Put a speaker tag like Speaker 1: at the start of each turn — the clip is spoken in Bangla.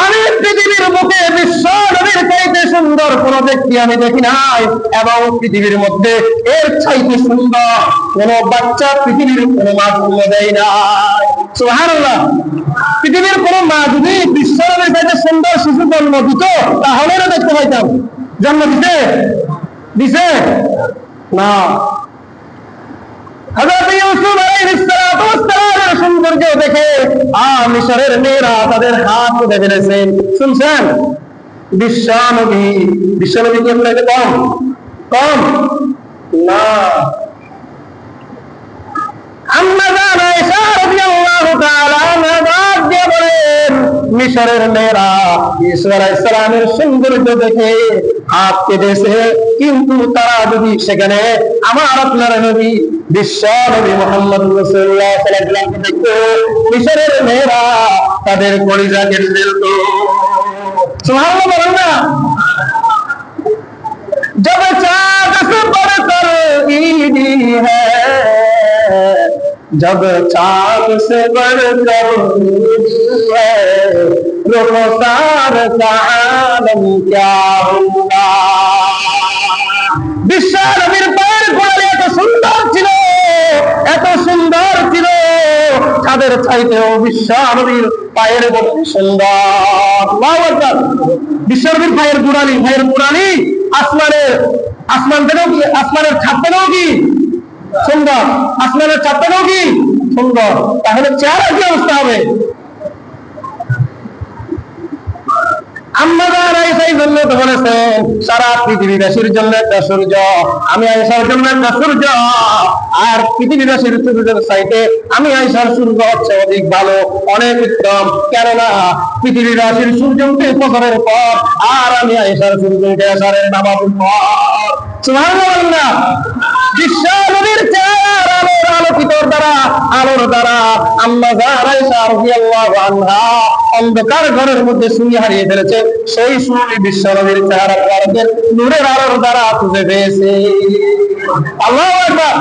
Speaker 1: আমি পৃথিবীর বুকে বিশ্ব নবীর চাইতে সুন্দর কোন ব্যক্তি আমি দেখি নাই, এবং পৃথিবীর মধ্যে এর চাইতে সুন্দর কোন বাচ্চা পৃথিবীর কোন মা জন্ম দেয় নাই। সুবহানাল্লাহ। পৃথিবীর কোন মা যদি বিশ্ব নবীর চাইতে সুন্দর শিশু জন্ম দিত তাহলে না দেখতে পাইতাম। জন্ম দিতে দিছে না। হযরত ইউসুফ আলাইহিস সালাতু ওয়াস সালামের সৌন্দর্য দেখে মিশরের মেয়েরা তাদের হাত তুলে ফেলেছেন। শুনছেন? বিশ্বনবী কি আপনাকে কম কম না। আম্মা জান আয়েশা রাদিয়াল্লাহু তাআলা আনহা দিয়ে বলেন, মিশরের মেয়েরা ইউসুফ আলাইহিস সালামের সৌন্দর্য দেখে হাত কেটেছে, কিন্তু তারা যদি সেখানে আমার আপনার নবী বিশ্ব নবী মুহাম্মদ রাসূলুল্লাহ সাল্লাল্লাহু আলাইহি ওয়াসাল্লাম দেখতো, মিশরের মেয়েরা তাদের কলিজা কেটে দিত। সুবহানাল্লাহ বলেন না। जब चाँद से बढ़कर ईदी है, जब चाँद से बढ़कर ईदी है, रुखसार का आलम क्या होगा। বিশ্ব নবীর পায়ের গোড়ালি এত সুন্দর ছিল, এত সুন্দর ছিল, তাদের চাইতেও বিশ্ব নবীর পায়ের গোড়ালি সুন্দর। বিশ্ব নবীর পায়ের গোড়ালি আসমান থেকেও কি, আসমানের ছাদ থেকেও কি সুন্দর, আসমানের ছাদ থেকেও কি সুন্দর। তাহলে চেহারা কি অবস্থা হবে? আম্মা জান আয়েশা এই জন্য তো বলেছেন, সারা পৃথিবীবাসীর জন্য একটা সূর্য, আমি আয়েশার জন্য একটা সূর্য, আর পৃথিবীবাসীর সূর্যের চাইতে আমি আয়েশার সূর্য হচ্ছে অধিক ভালো, অনেক উত্তম। কেননা পৃথিবীবাসীর সূর্য উঠে ফজরের পর, আর আমি আয়েশার সূর্য উঠে আসারের নামাজের পর। সুবহানাল্লাহ। বিশ্ব নবীর চেহারা আলোর দ্বারা আম্মা জান আয়েশা রাদিয়াল্লাহু আনহা অন্ধকার ঘরের মধ্যে সুই হারিয়ে ফেলেছে, সেই সুই বিশ্ব নবীর চেহারা নূরের আলোর দ্বারা খুঁজে পেয়েছে। আল্লাহু আকবার।